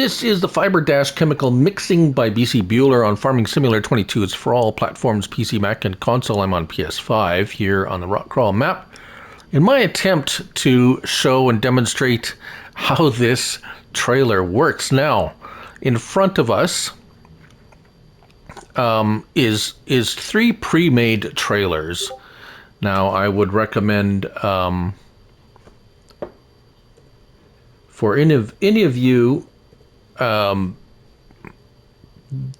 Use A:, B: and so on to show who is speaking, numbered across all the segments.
A: This is the Phiber chemical mixing by Bcbuhler on Farming Simulator 22. It's for all platforms, PC, Mac, and console. I'm on PS5 here on the Rock Crawl map. In my attempt to show and demonstrate how this trailer works now, in front of us is three pre-made trailers. Now, I would recommend for any of you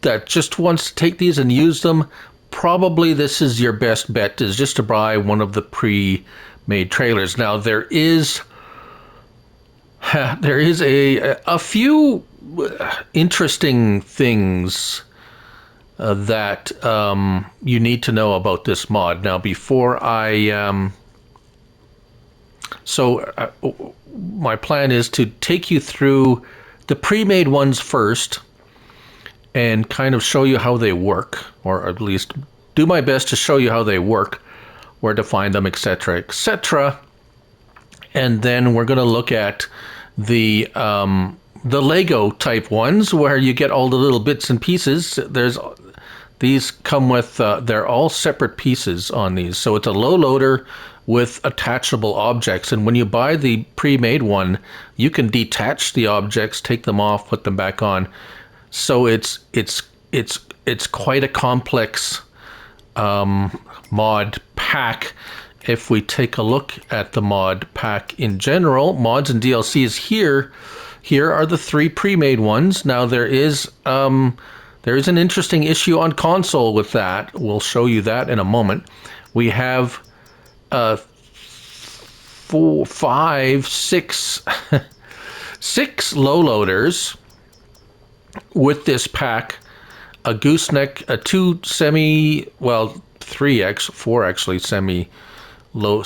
A: that just wants to take these and use them, probably this is your best bet, is just to buy one of the pre-made trailers. Now, there is a few interesting things that you need to know about this mod. Now, before I my plan is to take you through the pre-made ones first and kind of show you how they work, or at least do my best to show you how they work, where to find them, etc., etc. And then we're going to look at the Lego type ones, where you get all the little bits and pieces. These come with they're all separate pieces on these, so it's a low loader with attachable objects. And when you buy the pre-made one, you can detach the objects, take them off, put them back on. So it's quite a complex mod pack. If we take a look at the mod pack in general, mods and DLCs here are the three pre-made ones. Now there is an interesting issue on console with that. We'll show you that in a moment. We have 4, 5, 6 6 low loaders with this pack, a gooseneck, a 2 4 actually semi low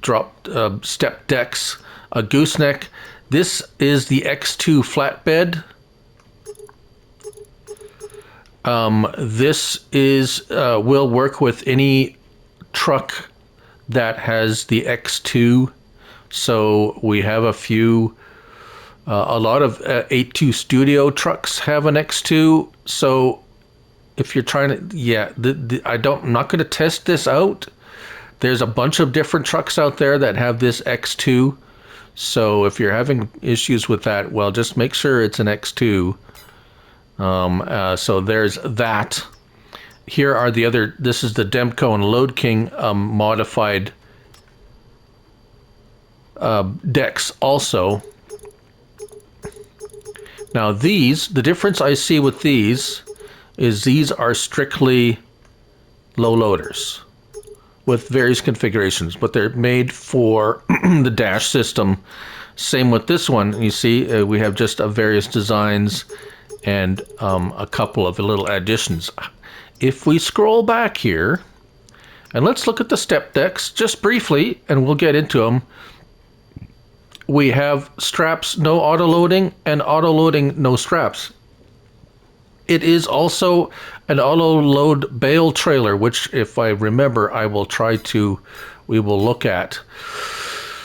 A: drop step decks, a gooseneck. This is the X2 flatbed. This is will work with any truck that has the X2. So we have a lot of 8.2 Studio trucks have an X2. So if you're trying to, I'm not going to test this out. There's a bunch of different trucks out there that have this X2. So if you're having issues with that, well, just make sure it's an X2. So there's that. Here are the other, this is the Demco and Load King modified decks also. Now the difference I see with these is these are strictly low loaders with various configurations, but they're made for the dash system. Same with this one. You see, we have just various designs and a couple of little additions. If we scroll back here, and let's look at the step decks just briefly, and we'll get into them. We have straps, no auto loading, and auto loading, no straps. It is also an auto load bale trailer, which, if I remember, we will look at.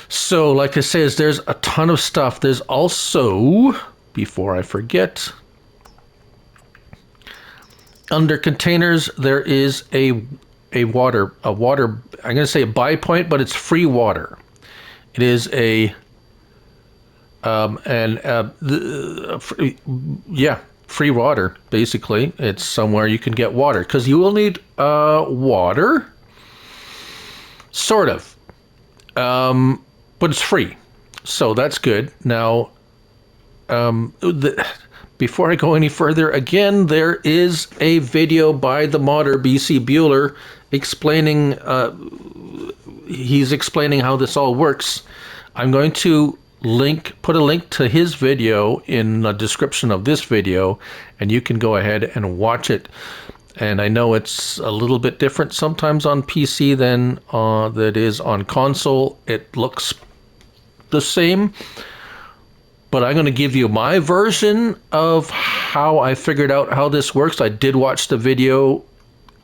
A: So, like I say, there's a ton of stuff. There's also, before I forget, under containers, there is a water, I'm going to say a buy point, but it's free water. It is free water, basically. It's somewhere you can get water, because you will need water, sort of, but it's free, so that's good. Now, before I go any further, again, there is a video by the modder Bcbuhler explaining, he's explaining how this all works. I'm going to put a link to his video in the description of this video, and you can go ahead and watch it. And I know it's a little bit different sometimes on PC than that is on console. It looks the same, but I'm going to give you my version of how I figured out how this works. I did watch the video,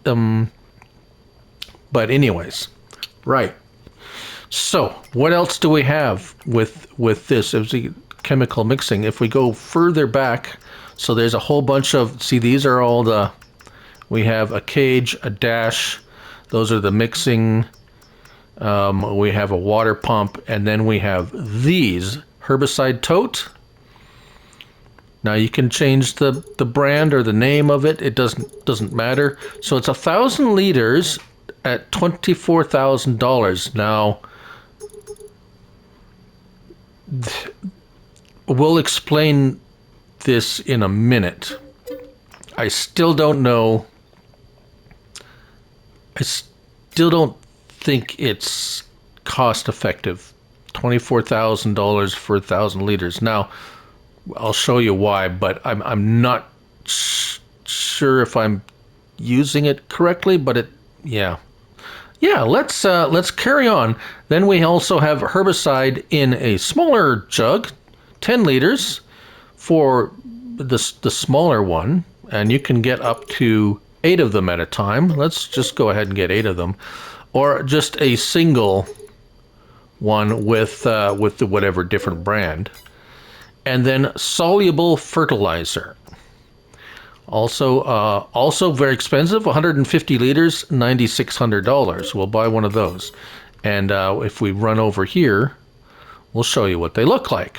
A: but anyways, right. So what else do we have with this? chemical mixing. If we go further back, so there's a whole bunch of, see, these are all the, we have a cage, a dash, those are the mixing, we have a water pump, and then we have these, herbicide tote. Now you can change the brand or the name of it, it doesn't matter. So it's 1,000 liters at $24,000. Now, we'll explain this in a minute. I still don't know. I still don't think it's cost effective. $24,000 for 1,000 liters. Now, I'll show you why, but I'm not sure if I'm using it correctly, but it, yeah. Yeah, let's carry on. Then we also have herbicide in a smaller jug, 10 liters for the smaller one, and you can get up to 8 of them at a time. Let's just go ahead and get 8 of them, or just a single one with the whatever different brand. And then soluble fertilizer. Also very expensive, 150 liters, $9,600. We'll buy one of those. And if we run over here, we'll show you what they look like.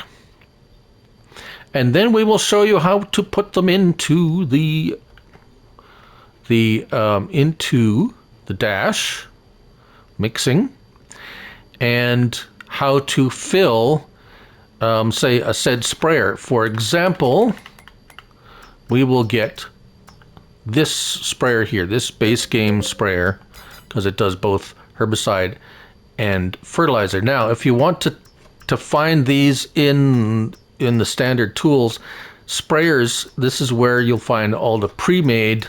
A: And then we will show you how to put them into the dash mixing, and how to fill, say, a said sprayer. For example, we will get this sprayer here, this base game sprayer, because it does both herbicide and fertilizer. Now, if you want to find these in the standard tools, sprayers, this is where you'll find all the pre-made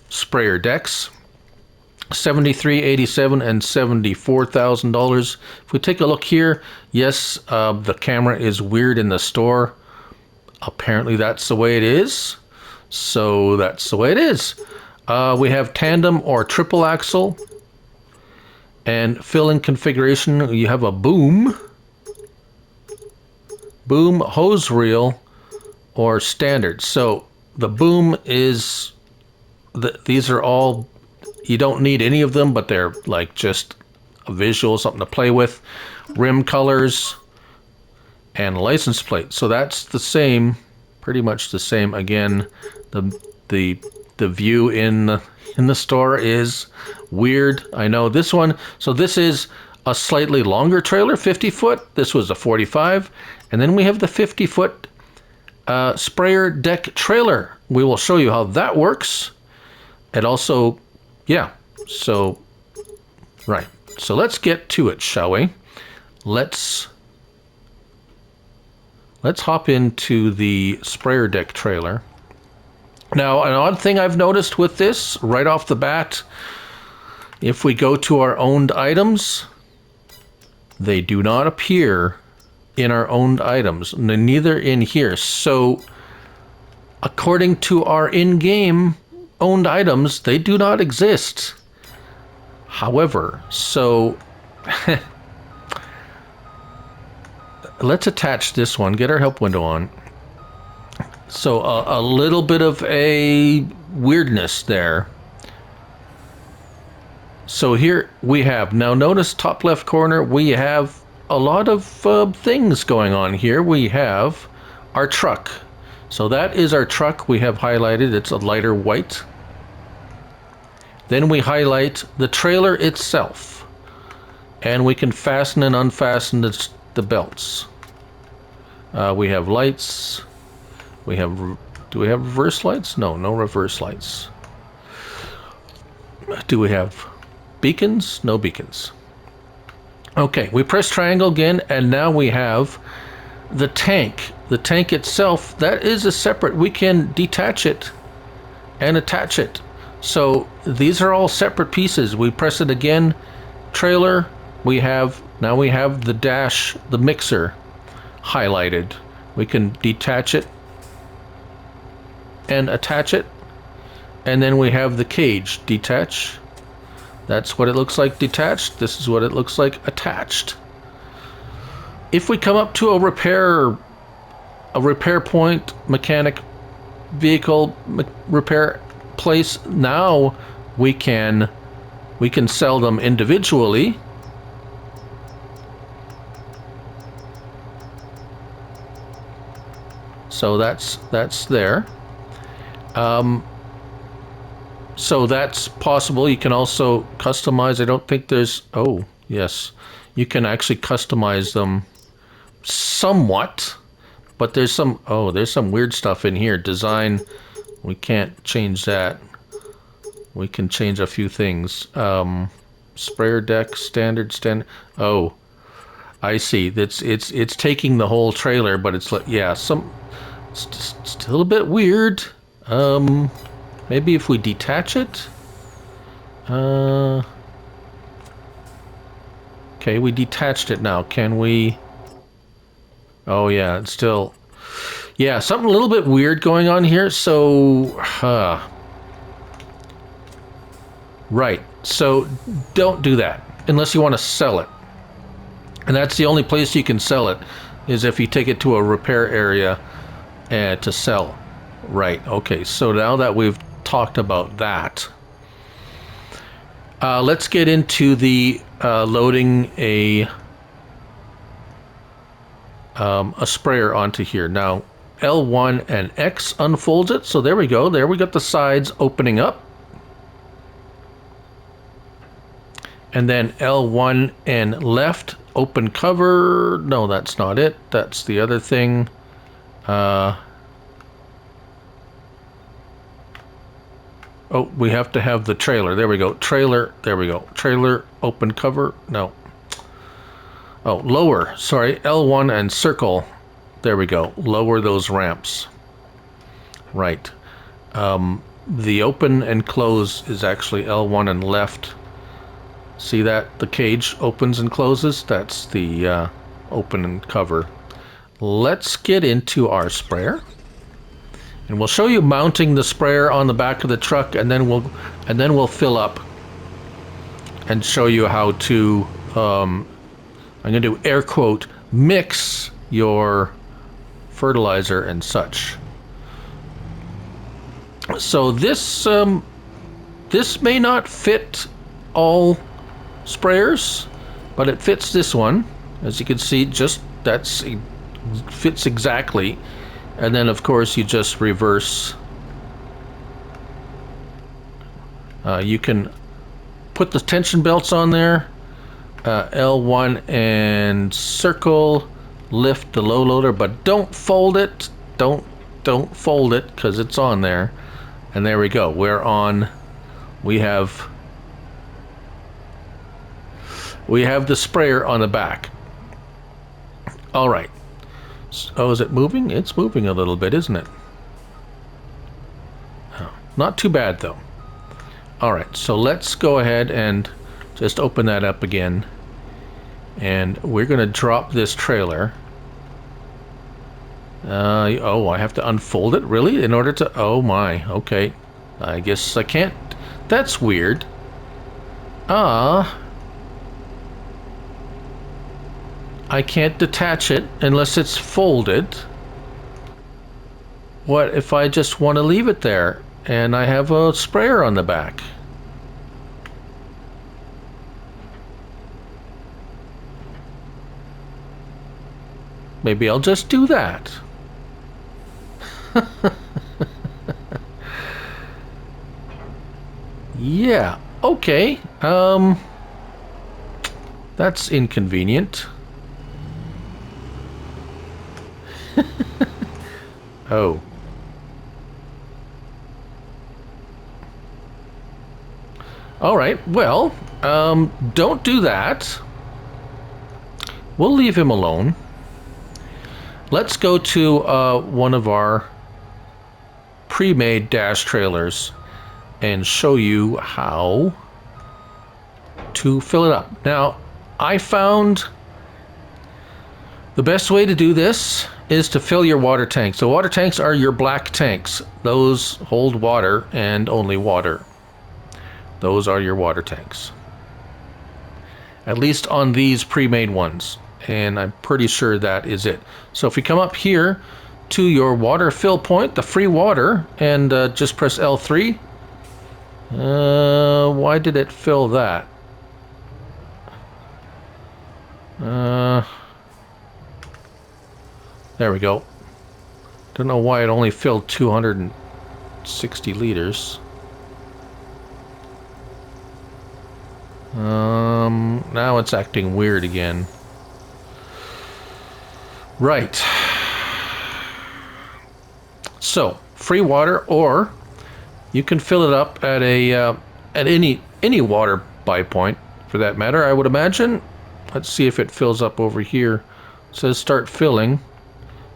A: sprayer decks. $73,000, $87,000, and $74,000. If we take a look here, yes, the camera is weird in the store. Apparently that's the way it is. So that's the way it is. We have tandem or triple axle. And fill-in configuration, you have a boom, hose reel, or standard. So the boom is, these are all, you don't need any of them, but they're like just a visual, something to play with. Rim colors and license plate. So that's the same, pretty much the same. Again, the view in the store is weird. I know this one. So this is a slightly longer trailer, 50 foot. This was a 45. And then we have the 50 foot sprayer deck trailer. We will show you how that works. And also, yeah, so, right. So let's get to it, shall we? Let's hop into the sprayer deck trailer. Now, an odd thing I've noticed with this, right off the bat, if we go to our owned items, they do not appear in our owned items, neither in here. So, according to our in-game owned items, they do not exist. However, so let's attach this one, get our help window on. So a little bit of a weirdness there. So here we have, now notice top left corner, we have a lot of things going on here. We have our truck. So that is our truck we have highlighted. It's a lighter white. Then we highlight the trailer itself. And we can fasten and unfasten the belts. We have lights. We have, do we have reverse lights? No, no reverse lights. Do we have beacons? No beacons. Okay, we press triangle again, and now we have the tank. The tank itself, that is a separate, we can detach it and attach it. So these are all separate pieces. We press it again, trailer, we have, now we have the dash, the mixer highlighted. We can detach it and attach it. And then we have the cage, detach. That's what it looks like detached. This is what it looks like attached. If we come up to a repair a repair point, mechanic, vehicle repair place. Now we can sell them individually. So that's there. So that's possible. You can also customize. I don't think there's... Oh, yes. You can actually customize them somewhat. But there's some... Oh, there's some weird stuff in here. Design. We can't change that. We can change a few things. Sprayer deck, standard. Oh, I see. It's taking the whole trailer, but it's like... Yeah, it's still a bit weird. Maybe if we detach it? Okay, we detached it now. Can we... Oh yeah, it's still... Yeah, something a little bit weird going on here. So... Right. So, don't do that. Unless you want to sell it. And that's the only place you can sell it, is if you take it to a repair area to sell. Right, okay. So now that we've talked about that, let's get into the loading a sprayer onto here. Now L1 and X unfolds it, so there we go. There we got the sides opening up, and then L1 and left open cover. No, that's not it. That's the other thing. Oh, we have to have the trailer. There we go. Trailer. There we go. Trailer, open cover. No. Oh, lower. Sorry. L1 and circle. There we go. Lower those ramps. Right. The open and close is actually L1 and left. See that? The cage opens and closes. That's the open and cover. Let's get into our sprayer. And we'll show you mounting the sprayer on the back of the truck, and then we'll fill up and show you how to I'm going to do air quote mix your fertilizer and such. So this may not fit all sprayers, but it fits this one. As you can see, just it fits exactly. And then, of course, you just reverse. You can put the tension belts on there. L1 and circle. Lift the low loader, but don't fold it. Don't fold it, because it's on there. And there we go. We're on. We have the sprayer on the back. All right. Oh, is it moving? It's moving a little bit, isn't it? Oh, not too bad, though. All right, so let's go ahead and just open that up again. And we're going to drop this trailer. Oh, I have to unfold it? Really? In order to... Oh, my. Okay. I guess I can't... That's weird. I can't detach it unless it's folded. What if I just want to leave it there and I have a sprayer on the back? Maybe I'll just do that. Yeah, okay. That's inconvenient. Oh. All right, well, don't do that. We'll leave him alone. Let's go to one of our pre-made dash trailers and show you how to fill it up. Now, I found the best way to do this is to fill your water tanks. So water tanks are your black tanks. Those hold water and only water. Those are your water tanks. At least on these pre-made ones. And I'm pretty sure that is it. So if we come up here to your water fill point, the free water, and just press L3. Why did it fill that? There we go. Don't know why it only filled 260 liters. Now it's acting weird again. Right. So, free water, or you can fill it up at a at any water buy point, for that matter, I would imagine. Let's see if it fills up over here. It says start filling.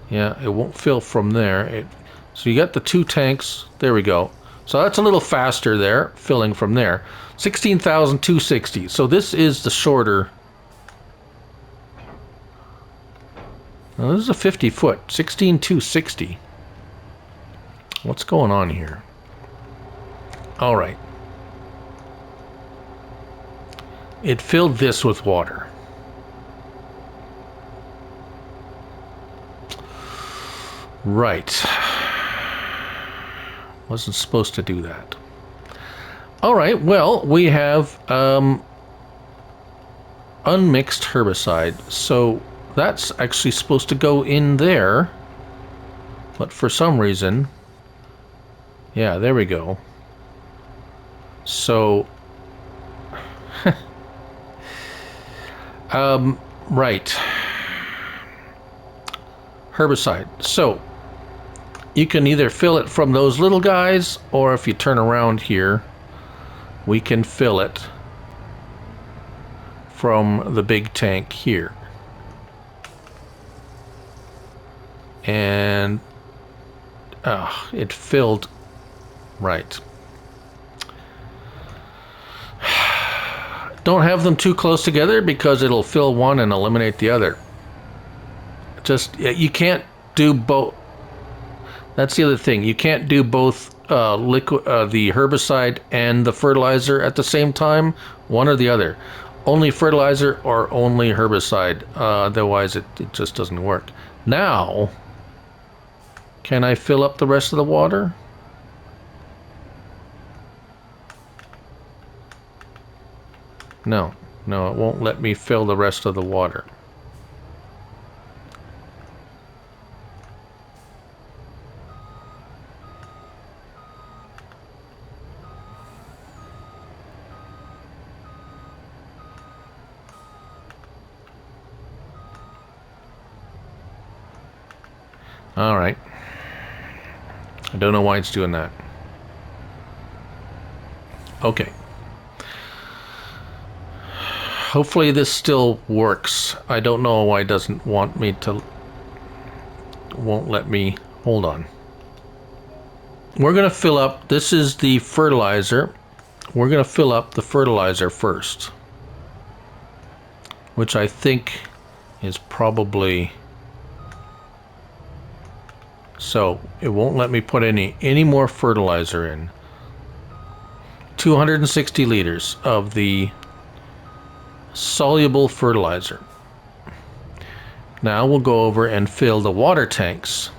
A: Yeah, it won't fill from there. So you got the 2 tanks. There we go. So that's a little faster there, filling from there. 16,260. So this is the shorter. Now this is a 50 foot. 16,260. What's going on here? All right. It filled this with water. Right. Wasn't supposed to do that. All right, well, we have unmixed herbicide. So that's actually supposed to go in there. But for some reason... Yeah, there we go. So... right. Herbicide. So... you can either fill it from those little guys, or if you turn around here, we can fill it from the big tank here. And it filled right. Don't have them too close together because it'll fill one and eliminate the other. Just, you can't do both. That's the other thing. You can't do both the herbicide and the fertilizer at the same time. One or the other. Only fertilizer or only herbicide. Otherwise, it just doesn't work. Now, can I fill up the rest of the water? No. No, it won't let me fill the rest of the water. All right. I don't know why it's doing that. Okay. Hopefully this still works. I don't know why it doesn't want me to... won't let me... Hold on. We're going to fill up... This is the fertilizer. We're going to fill up the fertilizer first. Which I think is probably... So, it won't let me put any more fertilizer in. 260 liters of the soluble fertilizer. Now we'll go over and fill the water tanks.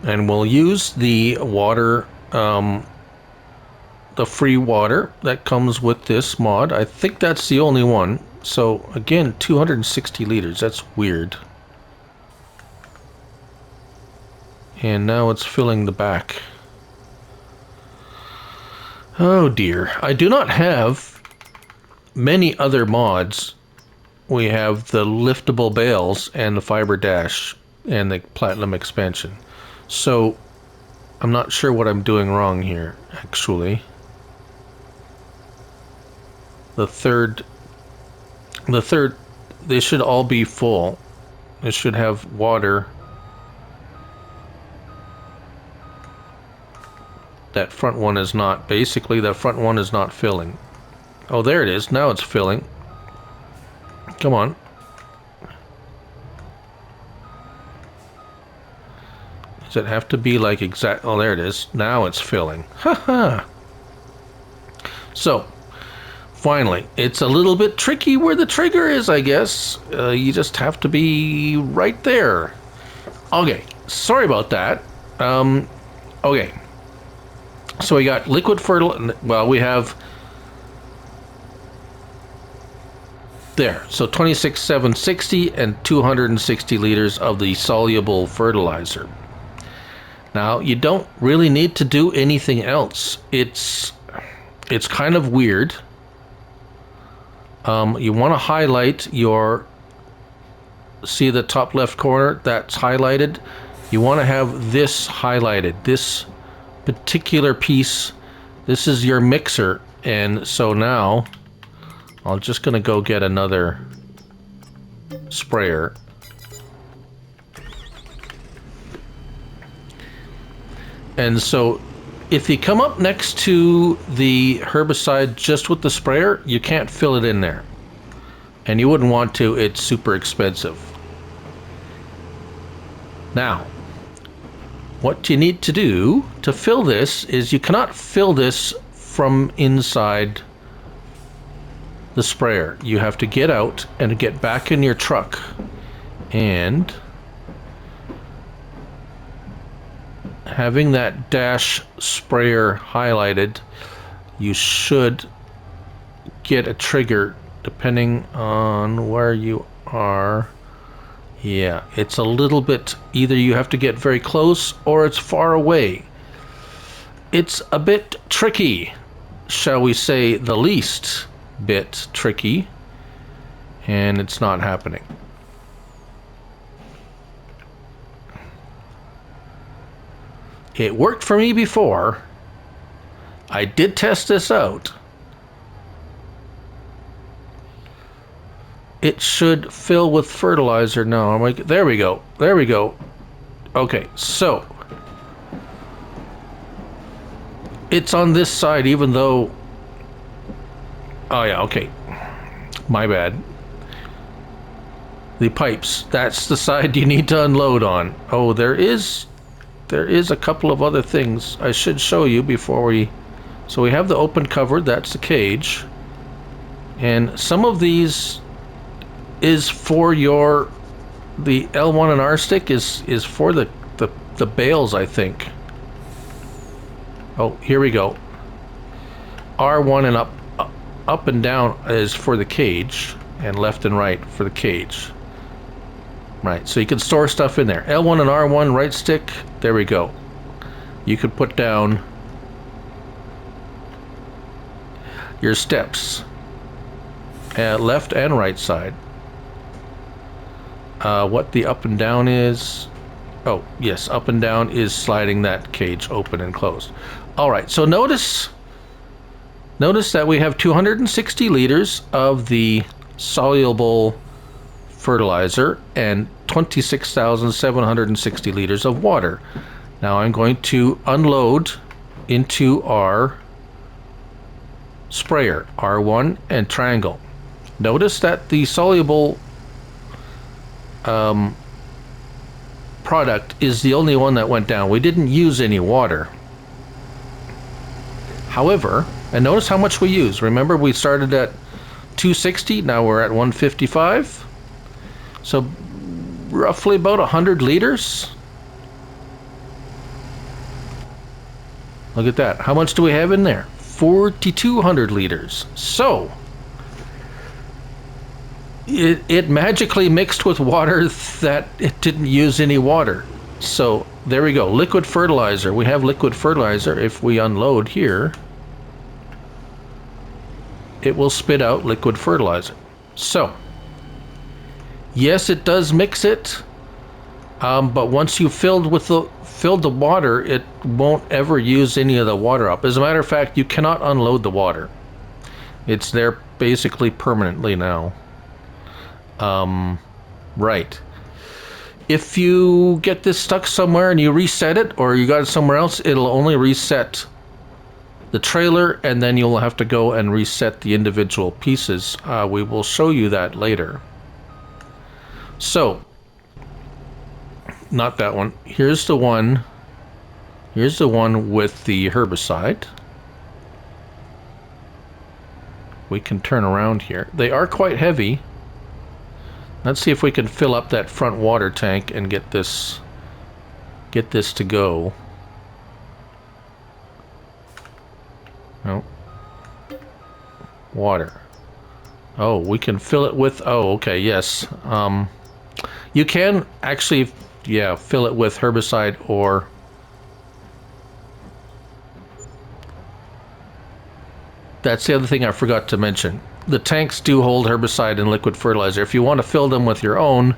A: And we'll use the water, the free water that comes with this mod. I think that's the only one. So again, 260 liters, that's weird. And now it's filling the back. Oh dear. I do not have many other mods. We have the liftable bales and the Phiber dash and the platinum expansion. So I'm not sure what I'm doing wrong here, actually. The third, they should all be full. It should have water. That front one is not. Basically, that front one is not filling. Oh, there it is. Now it's filling. Come on. Does it have to be like exact? Oh, there it is. Now it's filling. Haha. So, finally. It's a little bit tricky where the trigger is, I guess. You just have to be right there. Okay, sorry about that. Okay. So we got liquid fertilizer. Well, we have there. So 26,760 and 260 liters of the soluble fertilizer. Now, you don't really need to do anything else. It's kind of weird. You want to highlight your, see the top left corner that's highlighted? You want to have this highlighted, this particular piece. This is your mixer, and so now I'm just going to go get another sprayer. And so if you come up next to the herbicide just with the sprayer, you can't fill it in there. And you wouldn't want to, it's super expensive. Now, what you need to do to fill this is you cannot fill this from inside the sprayer. You have to get out and get back in your truck. And having that dash sprayer highlighted, you should get a trigger depending on where you are. Yeah, it's a little bit, either you have to get very close or it's far away. It's a bit tricky, shall we say the least bit tricky, and it's not happening. It worked for me before. I did test this out. It should fill with fertilizer. No, I'm like, there we go. There we go. Okay, so it's on this side, even though. Oh yeah, okay. My bad. The pipes. That's the side you need to unload on. Oh, there is a couple of other things I should show you before we. So we have the open cover. That's the cage, and some of these is for your, the L1 and R stick is for the bales, I think. Oh, here we go. R1 and up and down is for the cage, and left and right for the cage. Right, so you can store stuff in there. L1 and R1 right stick, there we go. You could put down your steps, left and right side. What the up and down is, oh yes, up and down is sliding that cage open and closed. All right, so notice that we have 260 liters of the soluble fertilizer and 26,760 liters of water. Now I'm going to unload into our sprayer, R1 and triangle. Notice that the soluble product is the only one that went down. We didn't use any water. However, and notice how much we use. Remember, we started at 260, now we're at 155. So roughly about 100 liters. Look at that. How much do we have in there? 4,200 liters. So it magically mixed with water that it didn't use any water. So there we go. Liquid fertilizer. We have liquid fertilizer. If we unload here, it will spit out liquid fertilizer. So yes, it does mix it, but once you filled the water, it won't ever use any of the water up. As a matter of fact, you cannot unload the water. It's there basically permanently now. Right. If you get this stuck somewhere and you reset it, or you got it somewhere else, it'll only reset the trailer, and then you'll have to go and reset the individual pieces. We will show you that later. So, not that one. Here's the one with the herbicide, we can turn around here. They are quite heavy. Let's see if we can fill up that front water tank and get this to go. No. Water. Oh, we can fill it with, oh, okay, yes. You can actually, yeah, fill it with herbicide or that's the other thing I forgot to mention. The tanks do hold herbicide and liquid fertilizer. If you want to fill them with your own,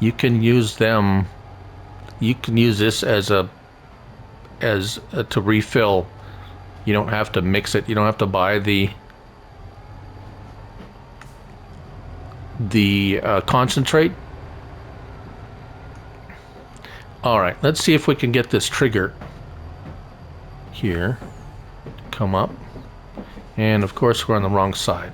A: you can use them. You can use this as to refill. You don't have to mix it. You don't have to buy the concentrate. All right, let's see if we can get this trigger here. Come up. And of course we're on the wrong side.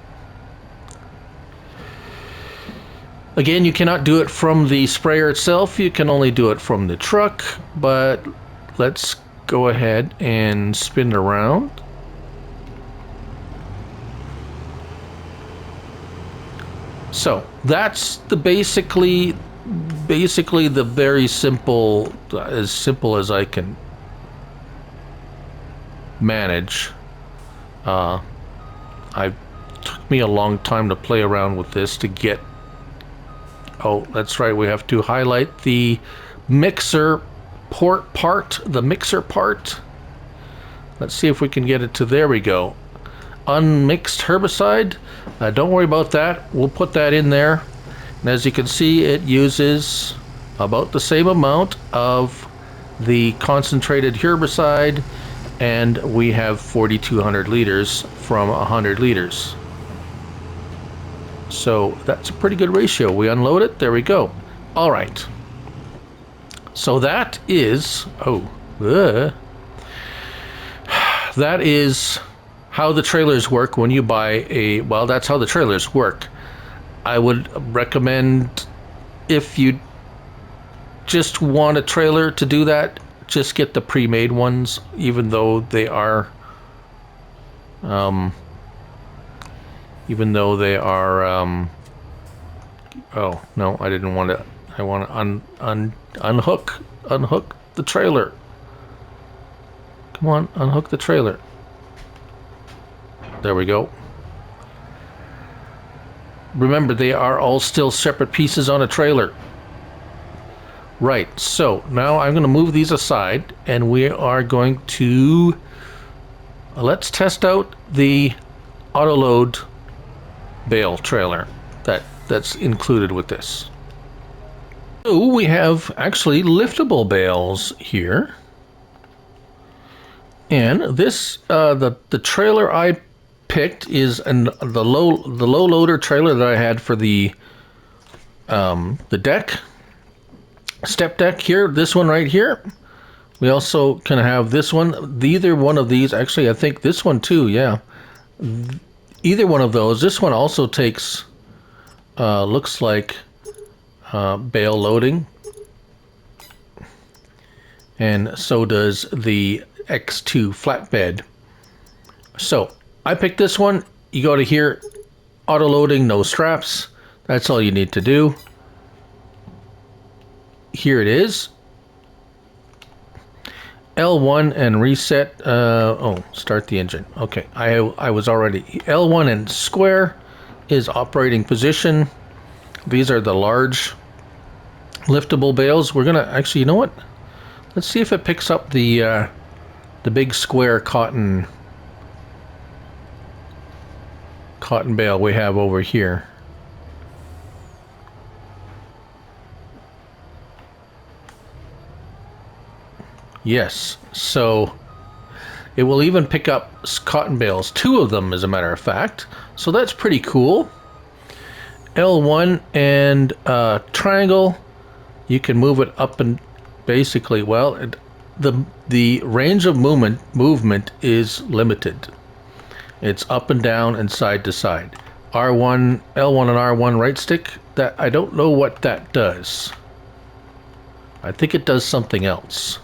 A: Again, you cannot do it from the sprayer itself, you can only do it from the truck, but let's go ahead and spin it around. So that's the basically the very simple as I can manage. It took me a long time to play around with this to get. Oh, that's right. We have to highlight the mixer part. The mixer part. Let's see if we can get it to. There we go. Unmixed herbicide. Don't worry about that. We'll put that in there. And as you can see, it uses about the same amount of the concentrated herbicide, and we have 4,200 liters from 100 liters. So that's a pretty good ratio. We unload it. There we go. All right. So that is, that is how the trailers work when you buy a, well, that's how the trailers work. I would recommend, if you just want a trailer to do that, just get the pre-made ones, even though they are oh no, I didn't want to. I want to unhook the trailer. Come on, unhook the trailer. There we go. Remember, they are all still separate pieces on a trailer. Right, so now I'm going to move these aside, and we are going to let's test out the Autoload bale trailer that's included with this. So we have actually liftable bales here, and this the trailer I picked is the low loader trailer that I had for the deck. Step deck here, this one right here. We also can have this one. Either one of these, actually I think this one too, yeah. Either one of those. This one also takes, looks like bale loading. And so does the X2 flatbed. So I picked this one. You go to here, auto loading, no straps. That's all you need to do. Here it is. L1 and reset. Start the engine. Okay, I was already. L1 and square is operating position. These are the large liftable bales. We're gonna actually, you know what? Let's see if it picks up the big square cotton bale we have over here. Yes, so it will even pick up cotton bales, 2 of them as a matter of fact, so that's pretty cool. L1 and triangle, you can move it up and basically, well, the range of movement is limited. It's up and down and side to side. R1, L1 and R1 right stick, that I don't know what that does. I think it does something else.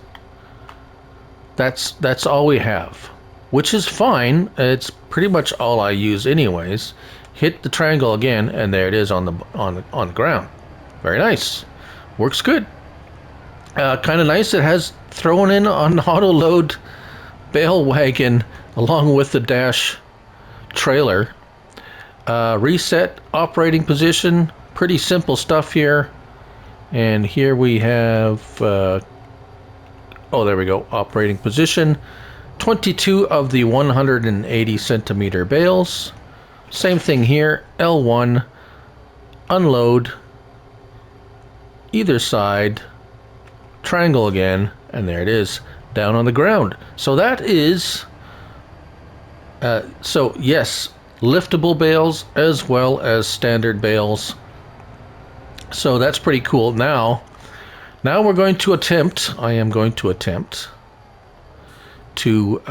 A: That's all we have, which is fine. It's pretty much all I use anyways. Hit the triangle again, and there it is on the ground. Very nice. Works good. Kind of nice. It has thrown in an auto load bale wagon along with the dash trailer. Reset operating position. Pretty simple stuff here. And here we have, oh, there we go, operating position. 22 of the 180 centimeter bales. Same thing here, L1, unload, either side, triangle again, and there it is, down on the ground. So that is, so yes, liftable bales as well as standard bales. So that's pretty cool. Now we're going to attempt, I am going to attempt to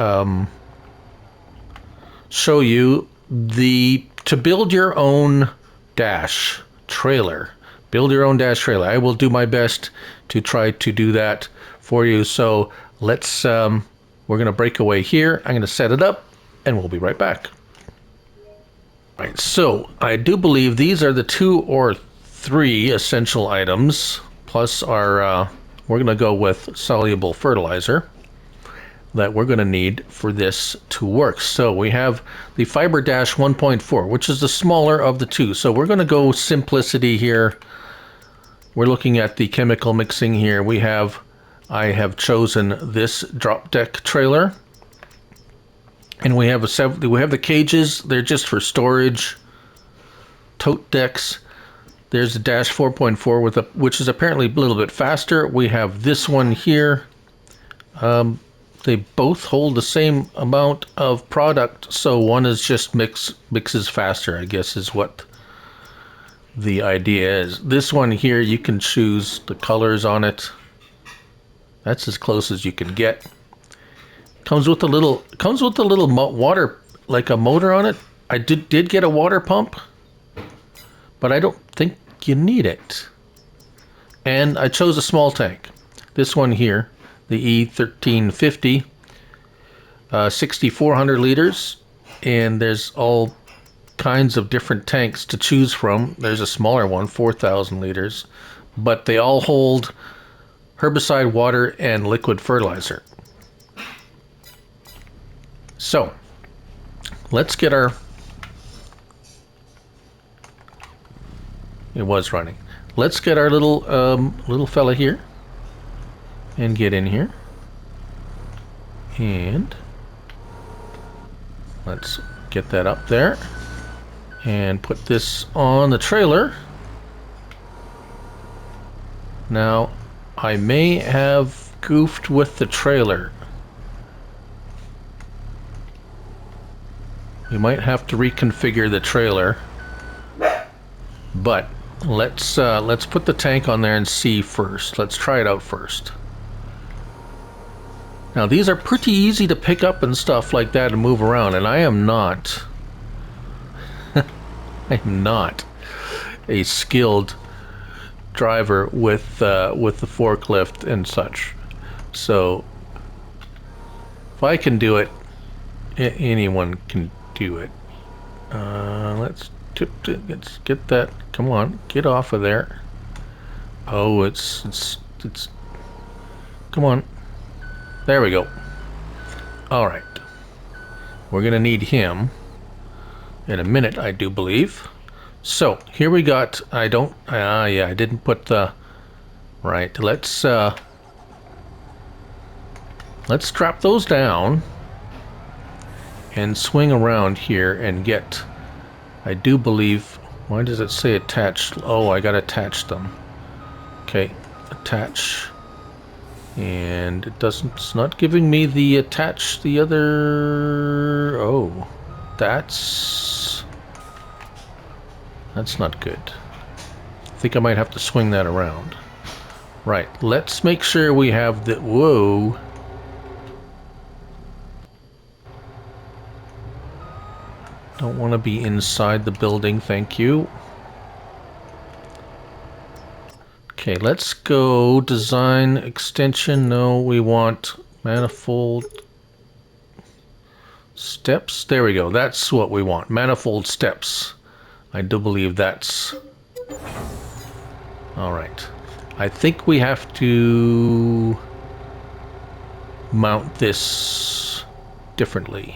A: show you to build your own dash trailer. Build your own dash trailer. I will do my best to try to do that for you. So let's, we're going to break away here. I'm going to set it up and we'll be right back. All right, so I do believe these are the 2 or 3 essential items, plus our, we're going to go with soluble fertilizer that we're going to need for this to work. So we have the Phiber Dash 1.4, which is the smaller of the 2. So we're going to go simplicity here. We're looking at the chemical mixing here. I have chosen this drop deck trailer, and we have the cages. They're just for storage. Tote decks. There's the Dash 4.4 which is apparently a little bit faster. We have this one here. They both hold the same amount of product, so one is just mixes faster, I guess is what the idea is. This one here, you can choose the colors on it. That's as close as you can get. Comes with a little water, like a motor on it. I did get a water pump, but I don't think you need it. And I chose a small tank. This one here, the E1350, 6,400 liters, and there's all kinds of different tanks to choose from. There's a smaller one, 4,000 liters, but they all hold herbicide, water, and liquid fertilizer. So let's get our, it was running. Let's get our little fella here and get in here, and let's get that up there and put this on the trailer. Now I may have goofed with the trailer. We might have to reconfigure the trailer, but let's put the tank on there and see first. Let's try it out first. Now these are pretty easy to pick up and stuff like that and move around, and I am not I'm not a skilled driver with the forklift and such. So if I can do it, anyone can do it. Let's get that. Come on, get off of there. Oh, it's come on. There we go. All right. We're gonna need him in a minute, I do believe. So here we got. I didn't put the right. Let's drop those down and swing around here and get. I do believe. Why does it say attached? Oh, I got to attach them. Okay, attach. And it doesn't, it's not giving me the attach the other. Oh, that's not good. I think I might have to swing that around. Right, let's make sure we have the, whoa. Don't want to be inside the building, thank you. Okay, let's go design extension. No, we want manifold Steps, there we go. That's what we want. Manifold steps. I do believe that's... All right. I think we have to mount this differently.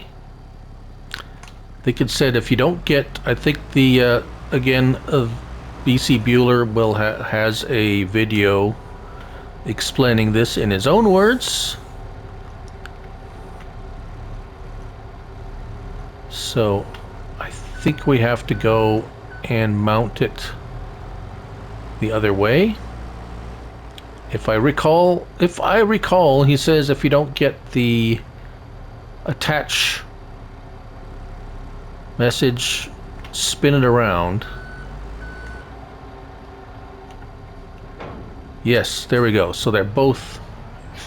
A: I think it said if you don't get... I think the, again, Bcbuhler will has a video explaining this in his own words. So I think we have to go and mount it the other way. If I recall, he says if you don't get the attach message, spin it around. Yes, there we go. So they're both...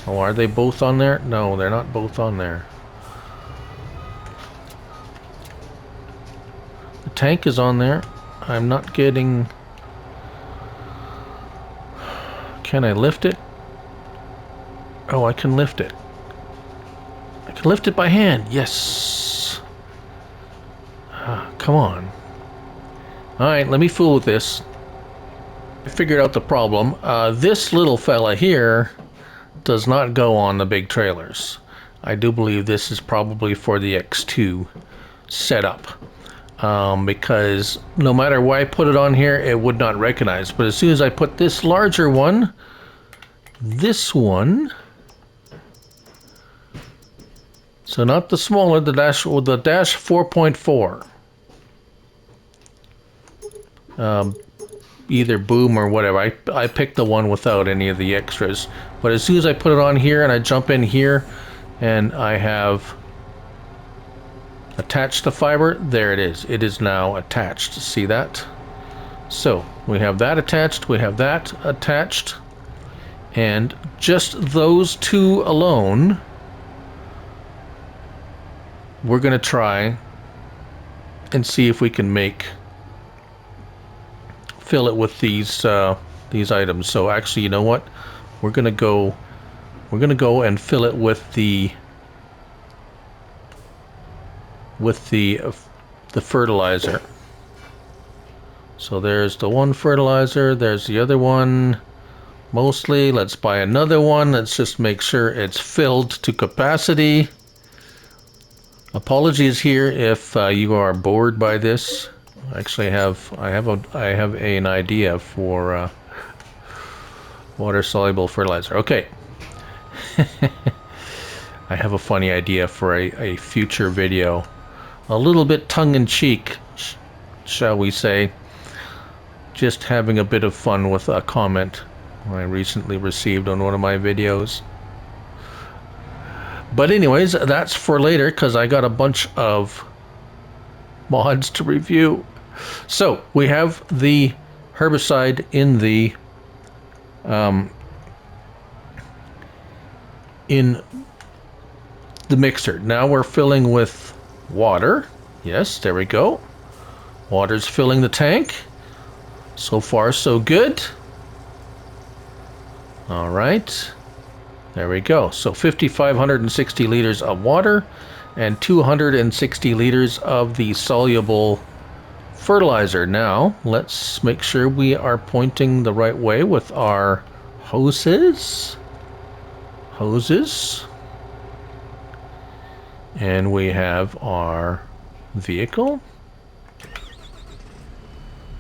A: Oh, are they both on there? No, they're not both on there. The tank is on there. I'm not getting... Can I lift it? Oh, I can lift it. I can lift it by hand. Yes. Come on. Alright, let me fool with this. I figured out the problem. This little fella here does not go on the big trailers. I do believe this is probably for the X2 setup. Because no matter why I put it on here, it would not recognize. But as soon as I put this larger one, this one, so not the smaller, the dash 4.4. Either boom or whatever. I picked the one without any of the extras. But as soon as I put it on here and I jump in here and I have attached the fiber, there it is. It is now attached. See that? So we have that attached, we have that attached, and just those two alone, we're going to try and see if we can fill it with these items. So actually, you know what? We're gonna go and fill it with the fertilizer. So there's the one fertilizer, there's the other one. Mostly, let's buy another one. Let's just make sure it's filled to capacity. Apologies here if you are bored by this. Actually, I have an idea for water-soluble fertilizer. Okay. I have a funny idea for a future video. A little bit tongue-in-cheek, shall we say. Just having a bit of fun with a comment I recently received on one of my videos. But anyways, that's for later, because I got a bunch of mods to review. So we have the herbicide in the mixer. Now we're filling with water. Yes, there we go. Water's filling the tank. So far, so good. All right. There we go. So 5,560 liters of water and 260 liters of the soluble fertilizer. Now, let's make sure we are pointing the right way with our hoses. And we have our vehicle.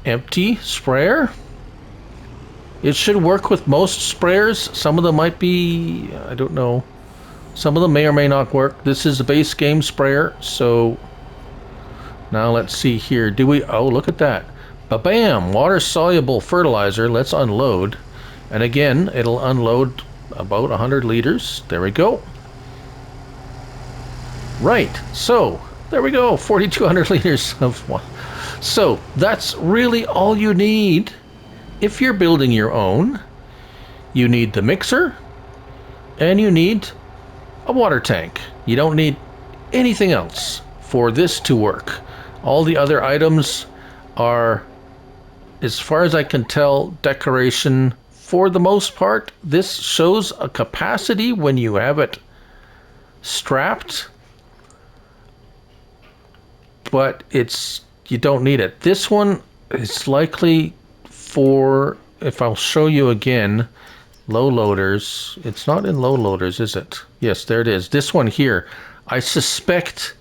A: Empty sprayer. It should work with most sprayers. Some of them might be, I don't know. Some of them may or may not work. This is a base game sprayer, so now let's see here. Do we, oh, look at that. Ba-bam, water-soluble fertilizer. Let's unload. And again, it'll unload about 100 liters. There we go. Right, so there we go, 4,200 liters of water. So that's really all you need. If you're building your own, you need the mixer and you need a water tank. You don't need anything else for this to work. All the other items are, as far as I can tell, decoration. For the most part, this shows a capacity when you have it strapped but you don't need it. This one is likely for, if I'll show you again, low loaders. It's not in low loaders, is it? Yes, there it is. This one here. I suspect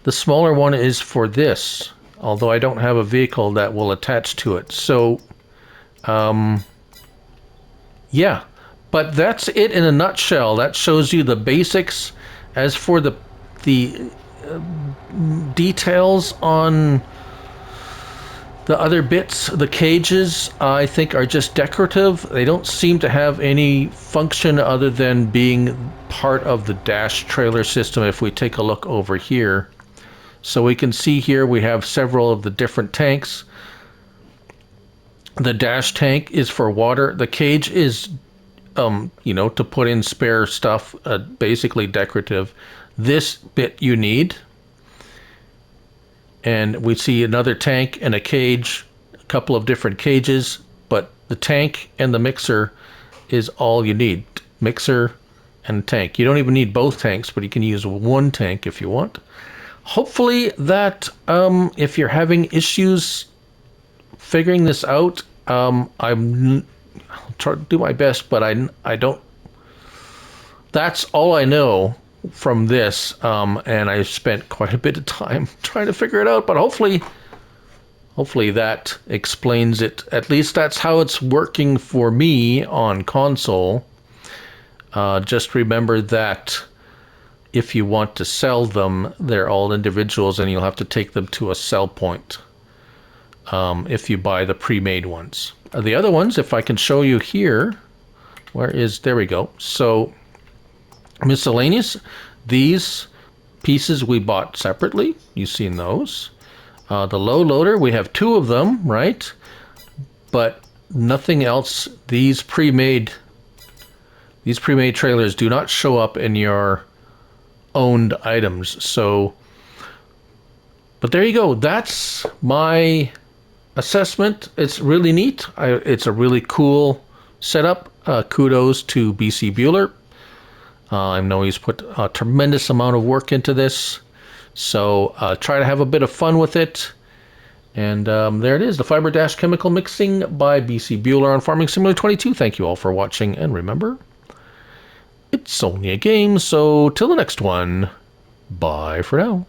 A: the smaller one is for this, although I don't have a vehicle that will attach to it. So, yeah. But that's it in a nutshell. That shows you the basics. As for the details on the other bits, the cages, I think are just decorative. They don't seem to have any function other than being part of the dash trailer system if we take a look over here. So we can see here we have several of the different tanks. The dash tank is for water. The cage is you know, to put in spare stuff, basically decorative. This bit you need. And we see another tank and a cage, a couple of different cages, but the tank and the mixer is all you need. Mixer and tank. You don't even need both tanks, but you can use one tank if you want. Hopefully that, if you're having issues figuring this out, I'll try to do my best, but I don't. That's all I know from this, and I spent quite a bit of time trying to figure it out. But hopefully that explains it. At least that's how it's working for me on console. Just remember that if you want to sell them, they're all individuals, and you'll have to take them to a sell point if you buy the pre-made ones. The other ones, if I can show you here, there we go. So miscellaneous, these pieces we bought separately. You've seen those. The low loader, we have two of them, right? But nothing else. These pre-made trailers do not show up in your owned items. So, but there you go. That's my assessment. It's really neat. It's a really cool setup. Kudos to Bcbuhler. I know he's put a tremendous amount of work into this. So try to have a bit of fun with it. And there it is, the Phiber Dash Chemical Mixing by Bcbuhler on Farming Simulator 22. Thank you all for watching, and remember, it's only a game, so till the next one, bye for now.